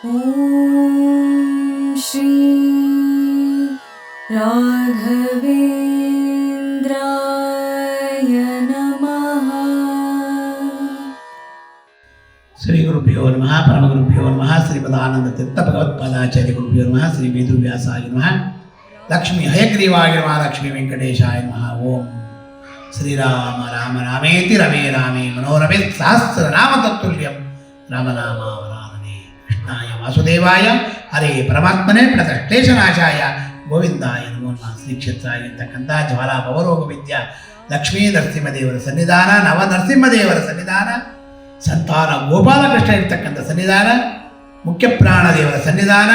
ಓಂ ಶ್ರೀ ರಾಘವೇಂದ್ರಾಯ ನಮಃ. ಶ್ರೀ ಗುರುಭ್ಯೋ ನಮಃ. ಪರಮಗುರುಭ್ಯೋ ನಮಃ. ಶ್ರೀಮದಾನಂದ ತೀರ್ಥ ಭಗವತ್ಪಾದಾಚಾರ್ಯ ಗುರುಭ್ಯೋ ನಮಃ. ಶ್ರೀ ವೇದವ್ಯಾಸಾಯ ನಮಃ. ಲಕ್ಷ್ಮೀ ಹಯಗ್ರೀವಾಯ ನಮಃ. ಲಕ್ಷ್ಮೀ ವೆಂಕಟೇಶಾಯ ನಮಃ. ಓಂ ಶ್ರೀರಾಮ ರಾಮ ರಾಮೇತಿ ರಮೇ ರಾಮೇ ಮನೋರಮೇ ಸಹಸ್ರನಾಮ ತತ್ತುಲ್ಯಂ ರಾಮನಾಮಾವರಾಧನೆ. ಕೃಷ್ಣಾಯ ವಾಸುದೇವಾಯ ಹರೇ ಪರಮಾತ್ಮನೇ ಪ್ರಣತಕ್ಲೇಶನಾಶಾಯ ಗೋವಿಂದಾಯ ನಮೋ ನಮಃ. ಶ್ರೀ ಕ್ಷೇತ್ರ ಆಗಿರ್ತಕ್ಕಂಥ ಜ್ವಾಲಾ ಭವರೋಗ ವಿದ್ಯಾ ಲಕ್ಷ್ಮೀ ನರಸಿಂಹದೇವರ ಸನ್ನಿಧಾನ, ನವ ನರಸಿಂಹದೇವರ ಸನ್ನಿಧಾನ, ಸಂತಾನ ಗೋಪಾಲಕೃಷ್ಣ ಇರ್ತಕ್ಕಂಥ ಸನ್ನಿಧಾನ, ಮುಖ್ಯ ಪ್ರಾಣದೇವರ ಸನ್ನಿಧಾನ,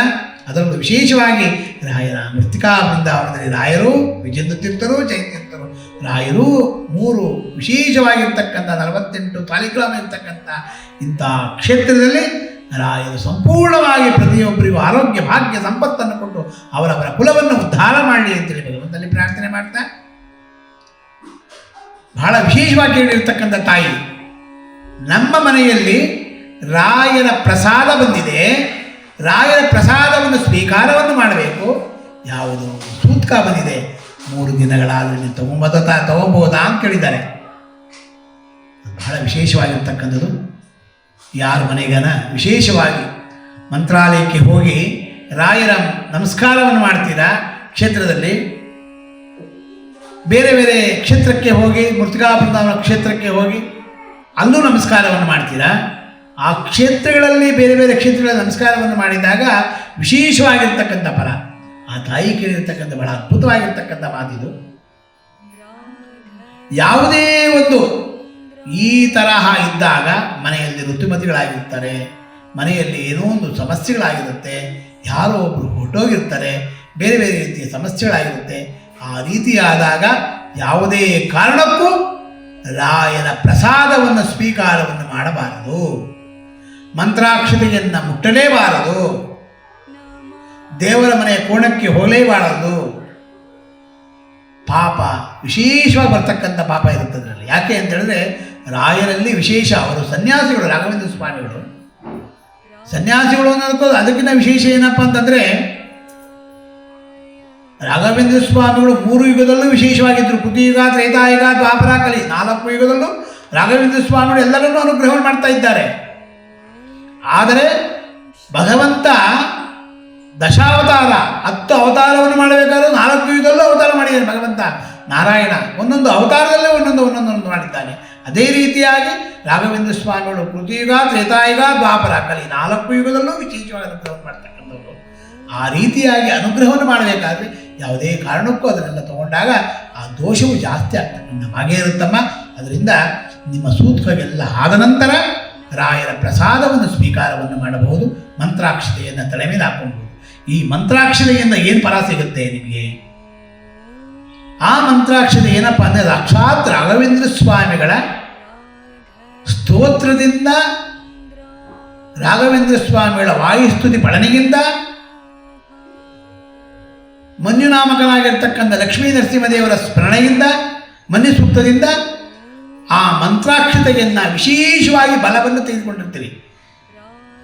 ಅದರಲ್ಲೂ ವಿಶೇಷವಾಗಿ ರಾಯರ ಮೃತ್ತಿಕಾ ಬೃಂದಾವನದಲ್ಲಿ ರಾಯರು, ವಿಜೇಂದ್ರ ತೀರ್ಥರು, ಜಯತೀರ್ಥರು ರಾಯರು ಮೂರು ವಿಶೇಷವಾಗಿರ್ತಕ್ಕಂಥ 48 ಸಾಲಿಗ್ರಾಮ ಇರ್ತಕ್ಕಂಥ ಇಂಥ ಕ್ಷೇತ್ರದಲ್ಲಿ ರಾಯರು ಸಂಪೂರ್ಣವಾಗಿ ಪ್ರತಿಯೊಬ್ಬರಿಗೂ ಆರೋಗ್ಯ ಭಾಗ್ಯ ಸಂಪತ್ತನ್ನು ಕೊಟ್ಟು ಅವರವರ ಕುಲವನ್ನು ಉದ್ಧಾರ ಮಾಡಲಿ ಅಂತೇಳಿ ಭಗವಂತನಲ್ಲಿ ಪ್ರಾರ್ಥನೆ ಮಾಡ್ತಾ, ಬಹಳ ವಿಶೇಷವಾಗಿ ಹೇಳಿರ್ತಕ್ಕಂಥ ತಾಯಿ, ನಮ್ಮ ಮನೆಯಲ್ಲಿ ರಾಯರ ಪ್ರಸಾದ ಬಂದಿದೆ, ರಾಯರ ಪ್ರಸಾದವನ್ನು ಸ್ವೀಕಾರವನ್ನು ಮಾಡಬೇಕು. ಯಾವುದು ಸೂತ್ಕ ಬಂದಿದೆ, 3 ದಿನಗಳಾದರೆ ತಗೊಬೋದಾ ಅಂತ ಕೇಳಿದ್ದಾರೆ. ಬಹಳ ವಿಶೇಷವಾಗಿರ್ತಕ್ಕಂಥದ್ದು. ಯಾರ ಮನೆಗನ ವಿಶೇಷವಾಗಿ ಮಂತ್ರಾಲಯಕ್ಕೆ ಹೋಗಿ ರಾಯರ ನಮಸ್ಕಾರವನ್ನು ಮಾಡ್ತೀರಾ, ಕ್ಷೇತ್ರದಲ್ಲಿ ಬೇರೆ ಬೇರೆ ಕ್ಷೇತ್ರಕ್ಕೆ ಹೋಗಿ, ಮೃತ್ತಿಕಾ ಬೃಂದಾವನ ಕ್ಷೇತ್ರಕ್ಕೆ ಹೋಗಿ ಅಲ್ಲೂ ನಮಸ್ಕಾರವನ್ನು ಮಾಡ್ತೀರಾ, ಆ ಕ್ಷೇತ್ರಗಳಲ್ಲಿ ಬೇರೆ ಬೇರೆ ಕ್ಷೇತ್ರಗಳಲ್ಲಿ ನಮಸ್ಕಾರವನ್ನು ಮಾಡಿದಾಗ ವಿಶೇಷವಾಗಿರ್ತಕ್ಕಂಥ ಫಲ. ಆ ತಾಯಿ ಕೇಳಿರ್ತಕ್ಕಂಥ ಬಹಳ ಅದ್ಭುತವಾಗಿರ್ತಕ್ಕಂಥ ಮಾತಿದು. ಯಾವುದೇ ಒಂದು ಈ ತರಹ ಇದ್ದಾಗ ಮನೆಯಲ್ಲಿ ಋತುಮತಿಗಳಾಗಿರ್ತಾರೆ, ಮನೆಯಲ್ಲಿ ಏನೋ ಒಂದು ಸಮಸ್ಯೆಗಳಾಗಿರುತ್ತೆ, ಯಾರೋ ಒಬ್ಬರು ಹೊರಟೋಗಿರ್ತಾರೆ, ಬೇರೆ ಬೇರೆ ರೀತಿಯ ಸಮಸ್ಯೆಗಳಾಗಿರುತ್ತೆ. ಆ ರೀತಿಯಾದಾಗ ಯಾವುದೇ ಕಾರಣಕ್ಕೂ ರಾಯರ ಪ್ರಸಾದವನ್ನು ಸ್ವೀಕಾರವನ್ನು ಮಾಡಬಾರದು, ಮಂತ್ರಾಕ್ಷತೆಯನ್ನು ಮುಟ್ಟಲೇಬಾರದು, ದೇವರ ಮನೆಯ ಕೋಣಕ್ಕೆ ಹೋಗಲೇಬಾರದು. ಪಾಪ ವಿಶೇಷವಾಗಿ ಬರ್ತಕ್ಕಂಥ ಪಾಪ ಇರುತ್ತೆ ಅದರಲ್ಲಿ. ಯಾಕೆ ಅಂತ ಹೇಳಿದ್ರೆ ರಾಯರಲ್ಲಿ ವಿಶೇಷ, ಅವರು ಸನ್ಯಾಸಿಗಳು, ರಾಘವೇಂದ್ರ ಸ್ವಾಮಿಗಳು ಸನ್ಯಾಸಿಗಳು ಅನ್ನೋದಕ್ಕೂ ಅದಕ್ಕಿಂತ ವಿಶೇಷ ಏನಪ್ಪ ಅಂತಂದರೆ, ರಾಘವೇಂದ್ರ ಸ್ವಾಮಿಗಳು 3 ಯುಗದಲ್ಲೂ ವಿಶೇಷವಾಗಿದ್ದರು. ಕೃತಿಯುಗ, ತ್ರೇತಾಯುಗ, ದ್ವಾಪರ, ಕಲಿ 4 ಯುಗದಲ್ಲೂ ರಾಘವೇಂದ್ರ ಸ್ವಾಮಿಗಳು ಎಲ್ಲರನ್ನೂ ಅನುಗ್ರಹವನ್ನು ಮಾಡ್ತಾ ಇದ್ದಾರೆ. ಆದರೆ ಭಗವಂತ ದಶಾವತಾರ 10 ಅವತಾರವನ್ನು ಮಾಡಬೇಕಾದ್ರೆ 4 ಯುಗದಲ್ಲೂ ಅವತಾರ ಮಾಡಿದ್ದಾನೆ ಭಗವಂತ ನಾರಾಯಣ. ಒಂದೊಂದು ಅವತಾರದಲ್ಲೇ ಒಂದೊಂದು ಮಾಡಿದ್ದಾನೆ. ಅದೇ ರೀತಿಯಾಗಿ ರಾಘವೇಂದ್ರ ಸ್ವಾಮಿಗಳು ಕೃತಿಯುಗ, ತ್ರೇತಾಯುಗ, ದ್ವಾಪರ, ಕಲಿ 4 ಯುಗದಲ್ಲೂ ವಿಶೇಷವಾಗಿ ಅನುಗ್ರಹವನ್ನು ಮಾಡ್ತಕ್ಕಂಥವ್ರು. ಆ ರೀತಿಯಾಗಿ ಅನುಗ್ರಹವನ್ನು ಮಾಡಬೇಕಾದ್ರೆ ಯಾವುದೇ ಕಾರಣಕ್ಕೂ ಅದನ್ನೆಲ್ಲ ತಗೊಂಡಾಗ ಆ ದೋಷವು ಜಾಸ್ತಿ ಆಗ್ತಕ್ಕಂಥ ಹಾಗೇ ಇರುತ್ತಮ್ಮ. ಅದರಿಂದ ನಿಮ್ಮ ಸೂತ್ಕವೆಲ್ಲ ಆದ ನಂತರ ರಾಯರ ಪ್ರಸಾದವನ್ನು ಸ್ವೀಕಾರವನ್ನು ಮಾಡಬಹುದು. ಮಂತ್ರಾಕ್ಷತೆಯನ್ನು ತಲೆ ಮೇಲೆ ಹಾಕಬಹುದು. ಈ ಮಂತ್ರಾಕ್ಷತೆಯಿಂದ ಏನು ಫಲ ಸಿಗುತ್ತೆ ನಿಮಗೆ? ಆ ಮಂತ್ರಾಕ್ಷತೆ ಏನಪ್ಪ ಅಂದರೆ, ಸಾಕ್ಷಾತ್ ರಾಘವೇಂದ್ರ ಸ್ವಾಮಿಗಳ ಸ್ತೋತ್ರದಿಂದ, ರಾಘವೇಂದ್ರ ಸ್ವಾಮಿಗಳ ವಾಯುಸ್ತುತಿ ಪಳನಿಗಿಂದ, ಮಂಜುನಾಮಕನಾಗಿರ್ತಕ್ಕಂಥ ಲಕ್ಷ್ಮೀ ನರಸಿಂಹದೇವರ ಸ್ಮರಣೆಯಿಂದ, ಮನ್ಯು ಸೂಕ್ತದಿಂದ ಆ ಮಂತ್ರಾಕ್ಷತೆಯನ್ನು ವಿಶೇಷವಾಗಿ ಬಲವನ್ನು ತೆಗೆದುಕೊಂಡಿರ್ತೀರಿ.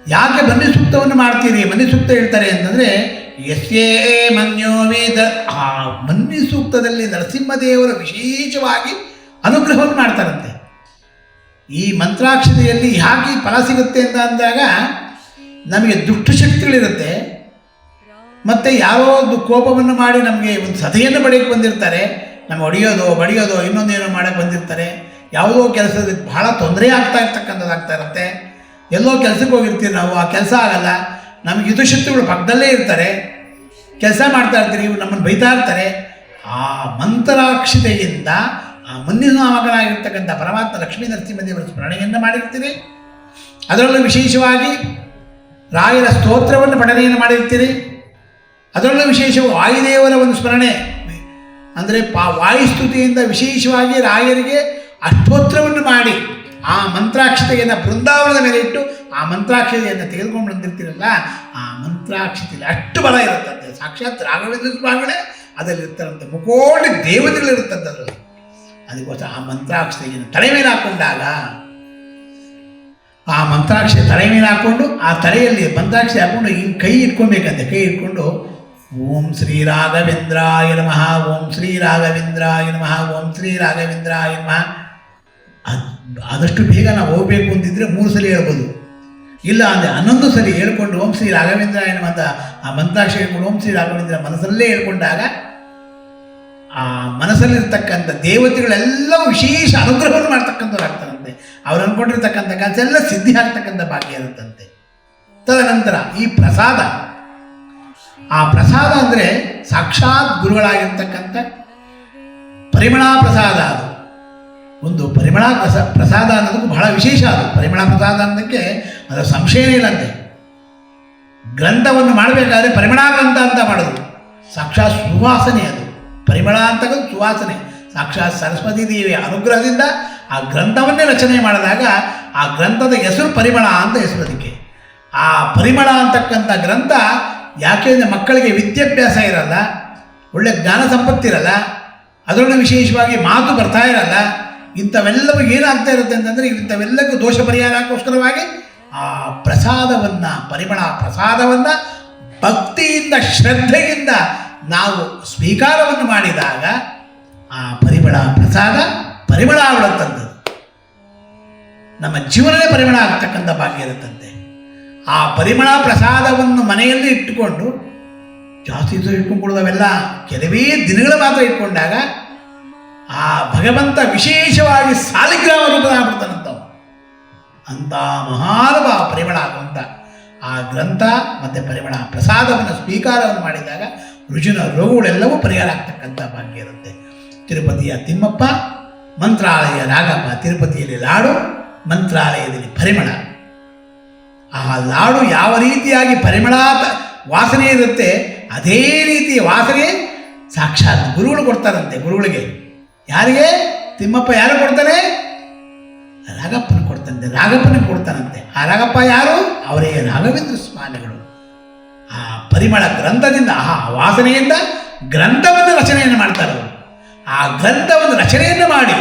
ಯಾಕೆ ಮನ್ಯು ಸೂಕ್ತವನ್ನು ಮಾಡ್ತೀರಿ? ಮನ್ಯು ಸೂಕ್ತ ಹೇಳ್ತಾರೆ ಅಂತಂದರೆ, ಎಸ್ಯೇ ಮನ್ಯೋ ವೇದ, ಆ ಮನ್ಯು ಸೂಕ್ತದಲ್ಲಿ ನರಸಿಂಹದೇವರ ವಿಶೇಷವಾಗಿ ಅನುಗ್ರಹವನ್ನು ಮಾಡ್ತಾರಂತೆ. ಈ ಮಂತ್ರಾಕ್ಷತೆಯಲ್ಲಿ ಯಾಕೆ ಫಲ ಸಿಗುತ್ತೆ ಅಂತ ಅಂದಾಗ, ನಮಗೆ ದುಷ್ಟಶಕ್ತಿಗಳಿರುತ್ತೆ, ಮತ್ತು ಯಾರೋ ಒಂದು ಕೋಪವನ್ನು ಮಾಡಿ ನಮಗೆ ಒಂದು ಸದೆಯನ್ನು ಬಡಿಯಕ್ಕೆ ಬಂದಿರ್ತಾರೆ, ನಮಗೆ ಹೊಡೆಯೋದು ಬಡಿಯೋದು ಇನ್ನೊಂದೇನೋ ಮಾಡೋಕ್ಕೆ ಬಂದಿರ್ತಾರೆ. ಯಾವುದೋ ಕೆಲಸದಲ್ಲಿ ಬಹಳ ತೊಂದರೆ ಆಗ್ತಾ ಇರುತ್ತೆ. ಎಲ್ಲೋ ಕೆಲಸಕ್ಕೆ ಹೋಗಿರ್ತೀವಿ ನಾವು, ಆ ಕೆಲಸ ಆಗಲ್ಲ, ನಮಗೆ ಹಿತಶಕ್ತಿಗಳು ಪಕ್ಕದಲ್ಲೇ ಇರ್ತಾರೆ, ಕೆಲಸ ಮಾಡ್ತಾ ಇರ್ತೀರಿ, ಇವು ನಮ್ಮನ್ನು ಬೈತಾ ಇರ್ತಾರೆ. ಆ ಮಂತ್ರಾಕ್ಷತೆಯಿಂದ ಆ ಮನ್ಯುನಾಮಕನಾಗಿರ್ತಕ್ಕಂಥ ಪರಮಾತ್ಮ ಲಕ್ಷ್ಮೀ ನರಸಿಂಹದೇವರ ಸ್ಮರಣೆಯನ್ನು ಮಾಡಿರ್ತೀರಿ. ಅದರಲ್ಲೂ ವಿಶೇಷವಾಗಿ ರಾಯರ ಸ್ತೋತ್ರವನ್ನು ಪಠನೆಯನ್ನು ಮಾಡಿರ್ತೀರಿ. ಅದರಲ್ಲೂ ವಿಶೇಷವಾಗಿ ವಾಯುದೇವರ ಒಂದು ಸ್ಮರಣೆ ಅಂದರೆ ವಾಯುಸ್ತುತಿಯಿಂದ ವಿಶೇಷವಾಗಿ ರಾಯರಿಗೆ ಅಷ್ಟೋತ್ರವನ್ನು ಮಾಡಿ ಆ ಮಂತ್ರಾಕ್ಷತೆಯನ್ನು ಬೃಂದಾವನದ ಮೇಲೆ ಇಟ್ಟು ಆ ಮಂತ್ರಾಕ್ಷತೆಯನ್ನು ತೆಗೆದುಕೊಂಡು ಬಂದಿರ್ತೀರಲ್ಲ, ಆ ಮಂತ್ರಾಕ್ಷತೆಯಲ್ಲಿ ಅಷ್ಟು ಬಲ ಇರುತ್ತಂತೆ. ಸಾಕ್ಷಾತ್ ರಾಘವೇಂದ್ರ ಸ್ವಾಮಿಗಳೇ ಅದರಲ್ಲಿರ್ತಾರಂತೆ, ಮುಕೋಟಿ ದೇವತೆಗಳಿರುತ್ತಂತೆ ಅದರಲ್ಲಿ. ಅದಕ್ಕೋಸ್ಕರ ಆ ಮಂತ್ರಾಕ್ಷತೆಯನ್ನು ತಲೆ ಮೇಲೆ ಹಾಕೊಂಡಾಗ ಆ ಮಂತ್ರಾಕ್ಷಿ ತಲೆ ಮೇಲೆ ಹಾಕ್ಕೊಂಡು ಆ ತಲೆಯಲ್ಲಿ ಮಂತ್ರಾಕ್ಷಿ ಹಾಕ್ಕೊಂಡು ಹಿಂಗೆ ಕೈ ಇಟ್ಕೊಬೇಕಂತೆ. ಕೈ ಇಟ್ಕೊಂಡು ಓಂ ಶ್ರೀ ರಾಘವೇಂದ್ರಾಯ ನಮಃ, ಓಂ ಶ್ರೀ ರಾಘವೇಂದ್ರಾಯ ನಮಃ, ಓಂ ಶ್ರೀ ರಾಘವೇಂದ್ರಾಯ ನಮಃ. ಆದಷ್ಟು ಬೇಗ ನಾವು ಹೋಗಬೇಕು ಅಂತಿದ್ರೆ 3 ಸಲ ಹೇಳ್ಬೋದು. ಇಲ್ಲ ಅಂದರೆ 11 ಸಲ ಹೇಳ್ಕೊಂಡು ಓಂ ಶ್ರೀ ರಾಘವೇಂದ್ರಾಯ ನಮಃ ಅಂತ ಆ ಮಂತ್ರಾಕ್ಷಿ ಹೇಳ್ಕೊಂಡು ಓಂ ಶ್ರೀ ರಾಘವೇಂದ್ರ ಮನಸ್ಸಲ್ಲೇ ಹೇಳ್ಕೊಂಡಾಗ ಆ ಮನಸ್ಸಲ್ಲಿರ್ತಕ್ಕಂಥ ದೇವತೆಗಳೆಲ್ಲವೂ ವಿಶೇಷ ಅನುಗ್ರಹವನ್ನು ಮಾಡ್ತಕ್ಕಂಥವ್ರಾಗ್ತಾರಂತೆ. ಅವ್ರು ಅಂದ್ಕೊಂಡಿರ್ತಕ್ಕಂಥ ಕೆಲಸ ಎಲ್ಲ ಸಿದ್ಧಿ ಆಗ್ತಕ್ಕಂಥ ಭಾಗ್ಯ ಇರುತ್ತಂತೆ. ತದನಂತರ ಈ ಪ್ರಸಾದ, ಆ ಪ್ರಸಾದ ಅಂದರೆ ಸಾಕ್ಷಾತ್ ಗುರುಗಳಾಗಿರ್ತಕ್ಕಂಥ ಪರಿಮಳಾ ಪ್ರಸಾದ. ಅದು ಒಂದು ಪರಿಮಳಾ ಪ್ರಸಾದ ಅನ್ನೋದಕ್ಕೂ ಬಹಳ ವಿಶೇಷ. ಅದು ಪರಿಮಳಾ ಪ್ರಸಾದ ಅನ್ನೋದಕ್ಕೆ ಅದರ ಸಂಶಯನೇ ಇಲ್ಲಂತೆ. ಗ್ರಂಥವನ್ನು ಮಾಡಬೇಕಾದ್ರೆ ಪರಿಮಳಾ ಗ್ರಂಥ ಅಂತ ಮಾಡೋದು. ಸಾಕ್ಷಾತ್ ಸುವಾಸನೆ ಅದು. ಪರಿಮಳ ಅಂತಕ್ಕಂಥ ಸುವಾಸನೆ. ಸಾಕ್ಷಾತ್ ಸರಸ್ವತಿ ದೇವಿಯ ಅನುಗ್ರಹದಿಂದ ಆ ಗ್ರಂಥವನ್ನೇ ರಚನೆ ಮಾಡಿದಾಗ ಆ ಗ್ರಂಥದ ಹೆಸರು ಪರಿಮಳ ಅಂತ ಹೆಸರು. ಅದಕ್ಕೆ ಆ ಪರಿಮಳ ಅಂತಕ್ಕಂಥ ಗ್ರಂಥ ಯಾಕೆ ಅಂದರೆ ಮಕ್ಕಳಿಗೆ ವಿದ್ಯಾಭ್ಯಾಸ ಇರಲ್ಲ, ಒಳ್ಳೆ ಜ್ಞಾನ ಸಂಪತ್ತಿರಲ್ಲ, ಅದರೊಳಗೆ ವಿಶೇಷವಾಗಿ ಮಾತು ಬರ್ತಾ ಇರಲ್ಲ. ಇಂಥವೆಲ್ಲವೂ ಏನಾಗ್ತಾ ಇರುತ್ತೆ ಅಂತಂದರೆ ಇಂಥವೆಲ್ಲಕ್ಕೂ ದೋಷ ಪರಿಹಾರಕ್ಕೋಸ್ಕರವಾಗಿ ಆ ಪ್ರಸಾದವನ್ನು, ಪರಿಮಳ ಪ್ರಸಾದವನ್ನು ಭಕ್ತಿಯಿಂದ ಶ್ರದ್ಧೆಯಿಂದ ನಾವು ಸ್ವೀಕಾರವನ್ನು ಮಾಡಿದಾಗ ಆ ಪರಿಮಳ ಪ್ರಸಾದ ಪರಿಮಳ ಆಗ್ಬಿಡುತ್ತಂಥದ್ದು. ನಮ್ಮ ಜೀವನವೇ ಪರಿಮಳ ಆಗ್ತಕ್ಕಂಥ ಭಾಗ್ಯ ಇರುತ್ತಂತೆ. ಆ ಪರಿಮಳ ಪ್ರಸಾದವನ್ನು ಮನೆಯಲ್ಲಿ ಇಟ್ಟುಕೊಂಡು ಜಾಸ್ತಿ ಇಟ್ಕೊಂಡ್ಬಿಡೋದವೆಲ್ಲ ಕೆಲವೇ ದಿನಗಳ ಮಾತ್ರ ಇಟ್ಕೊಂಡಾಗ ಆ ಭಗವಂತ ವಿಶೇಷವಾಗಿ ಸಾಲಿಗ್ರಾಮ ರೂಪದಾಗ್ಬಿಡ್ತಾನಂತವ. ಅಂಥ ಮಹಾನುಭಾವ ಪರಿಮಳ ಆಗುವಂಥ ಆ ಗ್ರಂಥ ಮತ್ತು ಪರಿಮಳ ಪ್ರಸಾದವನ್ನು ಸ್ವೀಕಾರವನ್ನು ಮಾಡಿದಾಗ ರುಜಿನ ರೋಗಗಳೆಲ್ಲವೂ ಪರಿಹಾರ ಆಗ್ತಕ್ಕಂಥ ಭಾಗ್ಯ ಇರುತ್ತೆ. ತಿರುಪತಿಯ ತಿಮ್ಮಪ್ಪ, ಮಂತ್ರಾಲಯ ರಾಘಪ್ಪ. ತಿರುಪತಿಯಲ್ಲಿ ಲಾಡು, ಮಂತ್ರಾಲಯದಲ್ಲಿ ಪರಿಮಳ. ಆ ಲಾಡು ಯಾವ ರೀತಿಯಾಗಿ ಪರಿಮಳ ವಾಸನೆ ಇರುತ್ತೆ ಅದೇ ರೀತಿಯ ವಾಸನೆ ಸಾಕ್ಷಾತ್ ಗುರುಗಳು ಕೊಡ್ತಾರಂತೆ. ಗುರುಗಳಿಗೆ ಯಾರಿಗೆ? ತಿಮ್ಮಪ್ಪ ಯಾರು ಕೊಡ್ತಾನೆ? ರಾಘಪ್ಪನ ಕೊಡ್ತಾನಂತೆ. ರಾಘಪ್ಪನಿಗೆ ಕೊಡ್ತಾನಂತೆ. ಆ ರಾಘಪ್ಪ ಯಾರು? ಅವರೇ ರಾಘವೇಂದ್ರ ಸ್ವಾಮಿಗಳು. ಆ ಪರಿಮಳ ಗ್ರಂಥದಿಂದ, ಆ ವಾಸನೆಯಿಂದ ಗ್ರಂಥವನ್ನು ರಚನೆಯನ್ನು ಮಾಡ್ತಾರೆ ಅವರು. ಆ ಗ್ರಂಥವನ್ನು ರಚನೆಯನ್ನು ಮಾಡಿ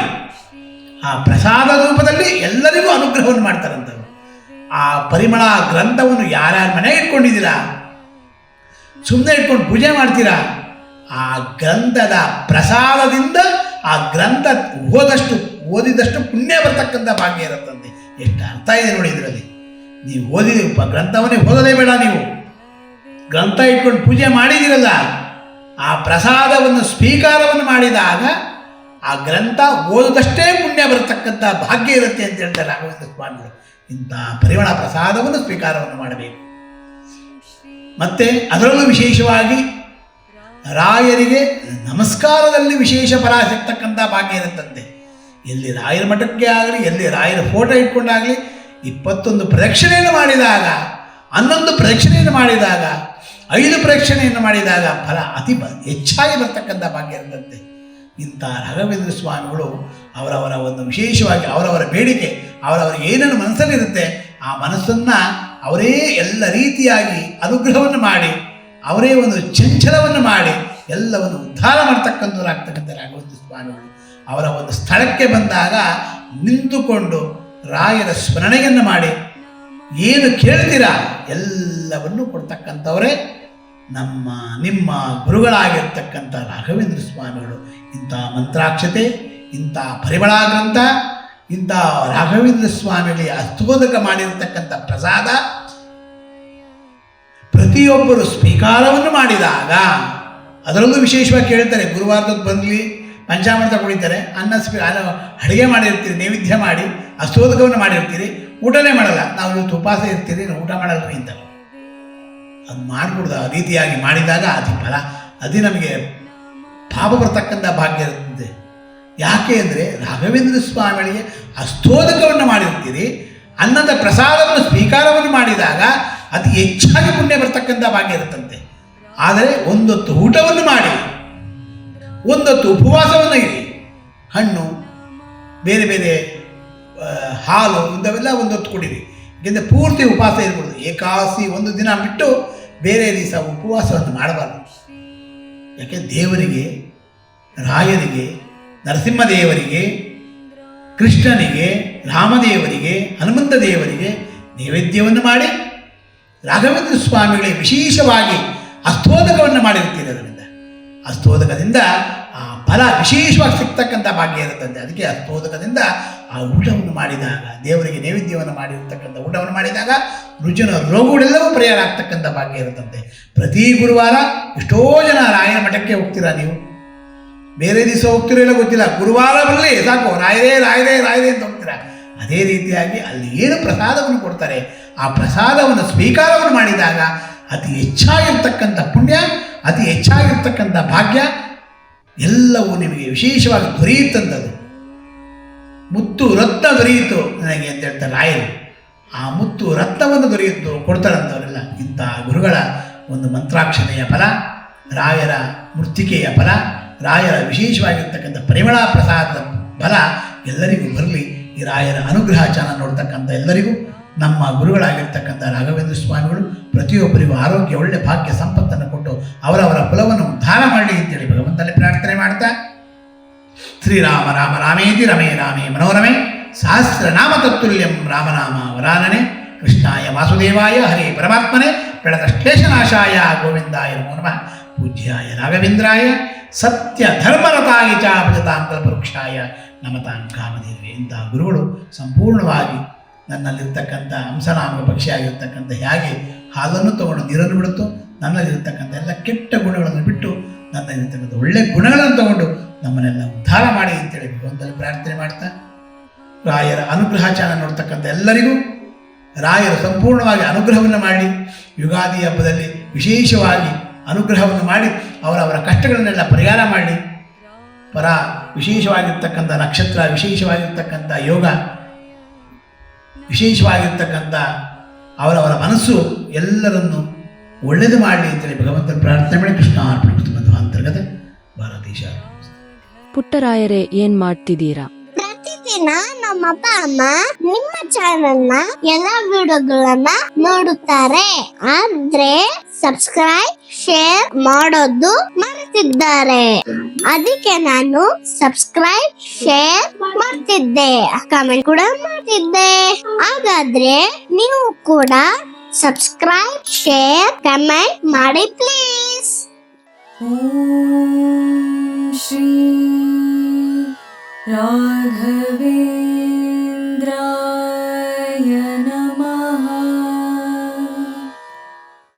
ಆ ಪ್ರಸಾದ ರೂಪದಲ್ಲಿ ಎಲ್ಲರಿಗೂ ಅನುಗ್ರಹವನ್ನು ಮಾಡ್ತಾರಂತವರು. ಆ ಪರಿಮಳ ಗ್ರಂಥವನ್ನು ಯಾರ್ಯಾರ ಮನೆ ಇಟ್ಕೊಂಡಿದ್ದೀರಾ, ಸುಮ್ಮನೆ ಇಟ್ಕೊಂಡು ಪೂಜೆ ಮಾಡ್ತೀರಾ, ಆ ಗ್ರಂಥದ ಪ್ರಸಾದದಿಂದ ಆ ಗ್ರಂಥ ಓದಿದಷ್ಟು ಪುಣ್ಯ ಬರ್ತಕ್ಕಂಥ ಭಾಗ್ಯ ಇರುತ್ತಂತೆ. ಎಷ್ಟು ಅರ್ಥ ಇದೆ ನೋಡಿ ಇದರಲ್ಲಿ. ನೀವು ಓದಿದ ಗ್ರಂಥವನ್ನೇ ಓದಲೇ ಬೇಡ. ನೀವು ಗ್ರಂಥ ಇಟ್ಕೊಂಡು ಪೂಜೆ ಮಾಡಿದಿರಲ್ಲ, ಆ ಪ್ರಸಾದವನ್ನು ಸ್ವೀಕಾರವನ್ನು ಮಾಡಿದಾಗ ಆ ಗ್ರಂಥ ಓದಿದಷ್ಟೇ ಪುಣ್ಯ ಬರತಕ್ಕಂಥ ಭಾಗ್ಯ ಇರುತ್ತೆ ಅಂತ ಹೇಳ್ತಾರೆ ರಾಘವೇಂದ್ರ ಸ್ವಾಮಿಗಳು. ಇಂಥ ಪರಿಮಳ ಪ್ರಸಾದವನ್ನು ಸ್ವೀಕಾರವನ್ನು ಮಾಡಬೇಕು. ಮತ್ತು ಅದರಲ್ಲೂ ವಿಶೇಷವಾಗಿ ರಾಯರಿಗೆ ನಮಸ್ಕಾರದಲ್ಲಿ ವಿಶೇಷ ಫಲ ಸಿಗ್ತಕ್ಕಂಥ ಭಾಗ್ಯ ಇರುತ್ತಂತೆ. ಎಲ್ಲಿ ರಾಯರ ಮಠಕ್ಕೆ ಆಗಲಿ, ಎಲ್ಲಿ ರಾಯರ ಫೋಟೋ ಇಟ್ಕೊಂಡಾಗಲಿ 21 ಪ್ರದಕ್ಷಿಣೆಯನ್ನು ಮಾಡಿದಾಗ, 11 ಪ್ರದಕ್ಷಿಣೆಯನ್ನು ಮಾಡಿದಾಗ, 5 ಪ್ರದಕ್ಷಿಣೆಯನ್ನು ಮಾಡಿದಾಗ ಫಲ ಹೆಚ್ಚಾಗಿ ಬರ್ತಕ್ಕಂಥ ಭಾಗ್ಯ ಇರುತ್ತಂತೆ. ಇಂಥ ರಾಘವೇಂದ್ರ ಸ್ವಾಮಿಗಳು ಅವರವರ ಒಂದು ವಿಶೇಷವಾಗಿ ಅವರವರ ಬೇಡಿಕೆ, ಅವರವರಿಗೆ ಏನನ್ನು ಮನಸ್ಸಲ್ಲಿರುತ್ತೆ ಆ ಮನಸ್ಸನ್ನು ಅವರೇ ಎಲ್ಲ ರೀತಿಯಾಗಿ ಅನುಗ್ರಹವನ್ನು ಮಾಡಿ, ಅವರೇ ಒಂದು ಚಂಚಲವನ್ನು ಮಾಡಿ ಎಲ್ಲವನ್ನು ಉದ್ಧಾರ ಮಾಡ್ತಕ್ಕಂಥವ್ರಾಗ್ತಕ್ಕಂಥ ರಾಘವೇಂದ್ರ ಸ್ವಾಮಿಗಳು. ಅವರ ಒಂದು ಸ್ಥಳಕ್ಕೆ ಬಂದಾಗ ನಿಂತುಕೊಂಡು ರಾಯರ ಸ್ಮರಣೆಯನ್ನು ಮಾಡಿ ಏನು ಕೇಳ್ತೀರಾ ಎಲ್ಲವನ್ನು ಕೊಡ್ತಕ್ಕಂಥವರೇ ನಿಮ್ಮ ಗುರುಗಳಾಗಿರ್ತಕ್ಕಂಥ ರಾಘವೇಂದ್ರ ಸ್ವಾಮಿಗಳು. ಇಂಥ ಮಂತ್ರಾಕ್ಷತೆ, ಇಂಥ ಪರಿಮಳ ಗ್ರಂಥ, ಇಂಥ ರಾಘವೇಂದ್ರ ಸ್ವಾಮಿಗಳಿಗೆ ಅಸ್ತೋದಕ ಮಾಡಿರತಕ್ಕಂಥ ಪ್ರಸಾದ ಪ್ರತಿಯೊಬ್ಬರು ಸ್ವೀಕಾರವನ್ನು ಮಾಡಿದಾಗ, ಅದರಲ್ಲೂ ವಿಶೇಷವಾಗಿ ಕೇಳ್ತಾರೆ, ಗುರುವಾರದದ್ದು ಬಂದ್ಲಿ ಪಂಚಾಮೃತ ಕುಡಿತಾರೆ, ಅಡುಗೆ ಮಾಡಿರ್ತೀರಿ, ನೈವೇದ್ಯ ಮಾಡಿ ಅಸ್ತೋದಕವನ್ನು ಮಾಡಿರ್ತೀರಿ, ಊಟನೇ ಮಾಡಲ್ಲ. ನಾವು ಇವತ್ತು ಉಪವಾಸ ಇರ್ತೀರಿ, ಊಟ ಮಾಡಲ್ರಿ ಅಂತ ಅದು ಮಾಡಿಬಿಡ್ದು. ಆ ರೀತಿಯಾಗಿ ಮಾಡಿದಾಗ ಅತಿ ನಮಗೆ ಪಾಪ ಬರ್ತಕ್ಕಂಥ ಭಾಗ್ಯ ಇರುತ್ತೆ. ಯಾಕೆ ಅಂದರೆ ರಾಘವೇಂದ್ರ ಸ್ವಾಮಿಗಳಿಗೆ ಅಸ್ತೋದಕವನ್ನು ಮಾಡಿರ್ತೀರಿ, ಅನ್ನದ ಪ್ರಸಾದವನ್ನು ಸ್ವೀಕಾರವನ್ನು ಮಾಡಿದಾಗ ಅತಿ ಹೆಚ್ಚಾಗಿ ಪುಣ್ಯ ಬರ್ತಕ್ಕಂಥ ಭಾಗ್ಯ ಇರುತ್ತಂತೆ. ಆದರೆ ಒಂದೊತ್ತು ಊಟವನ್ನು ಮಾಡಿ, ಒಂದೊತ್ತು ಉಪವಾಸವನ್ನು ಇರಿ, ಹಣ್ಣು, ಬೇರೆ ಬೇರೆ ಹಾಲು ಇಂಥವೆಲ್ಲ ಒಂದೊತ್ತು ಕುಡೀರಿ. ಯಾಕೆಂದರೆ ಪೂರ್ತಿ ಉಪವಾಸ ಇರ್ಬೋದು. ಏಕಾದಶಿ ಒಂದು ದಿನ ಬಿಟ್ಟು ಬೇರೆ ದಿವಸ ಉಪವಾಸವನ್ನು ಮಾಡಬಾರ್ದು. ಯಾಕೆ ದೇವರಿಗೆ, ರಾಯರಿಗೆ, ನರಸಿಂಹದೇವರಿಗೆ, ಕೃಷ್ಣನಿಗೆ, ರಾಮದೇವರಿಗೆ, ಹನುಮಂತ ದೇವರಿಗೆ ನೈವೇದ್ಯವನ್ನು ಮಾಡಿ ರಾಘವೇಂದ್ರ ಸ್ವಾಮಿಗಳಿಗೆ ವಿಶೇಷವಾಗಿ ಅಸ್ತೋದಕವನ್ನು ಮಾಡಿರ್ತೀರಿ. ಅದರಿಂದ ಅಸ್ತೋದಕದಿಂದ ಆ ಫಲ ವಿಶೇಷವಾಗಿ ಸಿಗ್ತಕ್ಕಂಥ ಭಾಗ್ಯ ಇರುತ್ತದೆ. ಅದಕ್ಕೆ ಅಸ್ತೋದಕದಿಂದ ಆ ಊಟವನ್ನು ಮಾಡಿದಾಗ, ದೇವರಿಗೆ ನೈವೇದ್ಯವನ್ನು ಮಾಡಿರ್ತಕ್ಕಂಥ ಊಟವನ್ನು ಮಾಡಿದಾಗ ರುಚಿನ ರೋಗಗಳೆಲ್ಲವೂ ಪರಿಹಾರ ಆಗ್ತಕ್ಕಂಥ ಭಾಗ್ಯ ಇರುತ್ತಂತೆ. ಪ್ರತಿ ಗುರುವಾರ ಎಷ್ಟೋ ಜನ ರಾಯರ ಮಠಕ್ಕೆ ಹೋಗ್ತೀರಾ ನೀವು, ಬೇರೆ ದಿವಸ ಹೋಗ್ತಿರೋ ಇಲ್ಲ ಗೊತ್ತಿಲ್ಲ, ಗುರುವಾರ ಬರಲಿ ಸಾಕು ರಾಯರೇ ರಾಯರೇ ರಾಯರೇ ಅಂತ ಹೋಗ್ತೀರಾ. ಅದೇ ರೀತಿಯಾಗಿ ಅಲ್ಲಿ ಏನು ಪ್ರಸಾದವನ್ನು ಕೊಡ್ತಾರೆ, ಆ ಪ್ರಸಾದವನ್ನು ಸ್ವೀಕಾರವನ್ನು ಮಾಡಿದಾಗ ಅತಿ ಹೆಚ್ಚಾಗಿರ್ತಕ್ಕಂಥ ಪುಣ್ಯ, ಅತಿ ಹೆಚ್ಚಾಗಿರ್ತಕ್ಕಂಥ ಭಾಗ್ಯ ಎಲ್ಲವೂ ನಿಮಗೆ ವಿಶೇಷವಾಗಿ ದೊರೆಯುತ್ತಂಥದ್ದು. ಮುತ್ತು ರತ್ನ ದೊರೆಯಿತು ನನಗೆ ಅಂತ ಹೇಳ್ತಾರೆ ರಾಯರು. ಆ ಮುತ್ತು ರತ್ನವನ್ನು ದೊರೆಯಿತು ಕೊಡ್ತಾರಂಥವರೆಲ್ಲ. ಇಂಥ ಗುರುಗಳ ಒಂದು ಮಂತ್ರಾಕ್ಷತೆಯ ಫಲ, ರಾಯರ ಮೃತ್ತಿಕೆಯ ಫಲ, ರಾಯರ ವಿಶೇಷವಾಗಿರ್ತಕ್ಕಂಥ ಪರಿಮಳ ಪ್ರಸಾದದ ಫಲ ಎಲ್ಲರಿಗೂ ಬರಲಿ. ಈ ರಾಯರ ಅನುಗ್ರಹ ಚಾನಲ್ ನೋಡ್ತಕ್ಕಂಥ ಎಲ್ಲರಿಗೂ ನಮ್ಮ ಗುರುಗಳಾಗಿರ್ತಕ್ಕಂಥ ರಾಘವೇಂದ್ರ ಸ್ವಾಮಿಗಳು ಪ್ರತಿಯೊಬ್ಬರಿಗೂ ಆರೋಗ್ಯ, ಒಳ್ಳೆ ಭಾಗ್ಯ, ಸಂಪತ್ತನ್ನು ಕೊಟ್ಟು ಅವರವರ ಕುಲವನ್ನು ಉದ್ಧಾರ ಮಾಡಲಿ ಅಂತೇಳಿ ಭಗವಂತನಲ್ಲಿ ಪ್ರಾರ್ಥನೆ ಮಾಡ್ತಾ, ಶ್ರೀರಾಮ ರಾಮ ರಾಮೇತಿ ರಮೇ ರಾಮೇ ಮನೋರಮೆ ಸಹಸ್ರನಾಮ ತತ್ತುಲ್ಯಂ ರಾಮನಾಮ ವರಾನನೆ ಕೃಷ್ಣಾಯ ವಾಸುದೇವಾಯ ಹರೇ ಪರಮಾತ್ಮನೆ ಪ್ರಣತಶ್ಲೇಷನಾಶಾಯ ಗೋವಿಂದಾಯ ನಮೋ ನಮಃ. ಪೂಜ್ಯಾಯ ರಾಘವೇಂದ್ರಾಯ ಸತ್ಯ ಧರ್ಮರತಾಯ ಚ ಭಜತಾಂ ಕಲ್ಪವೃಕ್ಷಾಯ ನಮತಾಂ ಕಾಮಧೇನುವೆ. ಇಂತಹ ಗುರುಗಳು ಸಂಪೂರ್ಣವಾಗಿ ನನ್ನಲ್ಲಿರ್ತಕ್ಕಂಥ ಹಂಸನಾಮಕ ಪಕ್ಷಿಯಾಗಿರ್ತಕ್ಕಂಥ ಹೇಗೆ ಹಾಲನ್ನು ತಗೊಂಡು ನೀರನ್ನು ಬಿಡುತ್ತೋ, ನನ್ನಲ್ಲಿರ್ತಕ್ಕಂಥ ಎಲ್ಲ ಕೆಟ್ಟ ಗುಣಗಳನ್ನು ಬಿಟ್ಟು ನನ್ನಲ್ಲಿರ್ತಕ್ಕಂಥ ಒಳ್ಳೆಯ ಗುಣಗಳನ್ನು ತಗೊಂಡು ನಮ್ಮನ್ನೆಲ್ಲ ಉದ್ಧಾರ ಮಾಡಿ ಅಂತೇಳಿ ಭಗವಂತನಲ್ಲಿ ಪ್ರಾರ್ಥನೆ ಮಾಡ್ತಾ, ರಾಯರ ಅನುಗ್ರಹ ಚಾನಲ್ ನೋಡ್ತಕ್ಕಂಥ ಎಲ್ಲರಿಗೂ ರಾಯರು ಸಂಪೂರ್ಣವಾಗಿ ಅನುಗ್ರಹವನ್ನು ಮಾಡಿ, ಯುಗಾದಿ ಹಬ್ಬದಲ್ಲಿ ವಿಶೇಷವಾಗಿ ಅನುಗ್ರಹವನ್ನು ಮಾಡಿ ಅವರವರ ಕಷ್ಟಗಳನ್ನೆಲ್ಲ ಪರಿಹಾರ ಮಾಡಿ, ವಿಶೇಷವಾಗಿರ್ತಕ್ಕಂಥ ನಕ್ಷತ್ರ, ವಿಶೇಷವಾಗಿರ್ತಕ್ಕಂಥ ಯೋಗ, ವಿಶೇಷವಾಗಿರ್ತಕ್ಕಂಥ ಅವರವರ ಮನಸ್ಸು ಎಲ್ಲರನ್ನು ಒಳ್ಳೆಯದು ಮಾಡಲಿ ಅಂತೇಳಿ ಭಗವಂತನ ಪ್ರಾರ್ಥನೆ ಮಾಡಿ ಕೃಷ್ಣ ಅರ್ಪಣ ಅಂತರ್ಗತ ಭಾರತೀಶ. ಪುಟ್ಟರಾಯರೇ, ಏನ್ ಮಾಡ್ತಿದ್ದೀರಾ? ಪ್ರತಿದಿನ ನಮ್ಮಪ್ಪ ಅಮ್ಮ ನಿಮ್ಮ ಚಾನೆಲ್ನ ಎಲ್ಲಾ ವಿಡಿಯೋಗಳನ್ನ ನೋಡುತ್ತಾರೆ, ಆದ್ರೆ ಸಬ್ಸ್ಕ್ರೈಬ್ ಶೇರ್ ಮಾಡೋದು ಮರೆತಿದ್ದಾರೆ. ಅದಕ್ಕೆ ನಾನು ಸಬ್ಸ್ಕ್ರೈಬ್ ಶೇರ್ ಮಾಡ್ತಿದ್ದೆ, ಕಮೆಂಟ್ ಕೂಡ ಮಾಡ್ತಿದ್ದೆ. ಹಾಗಾದ್ರೆ ನೀವು ಕೂಡ ಸಬ್ಸ್ಕ್ರೈಬ್ ಶೇರ್ ಕಮೆಂಟ್ ಮಾಡಿ ಪ್ಲೀಸ್. ಓಂ ಶ್ರೀ ರಾಘವೇಂದ್ರ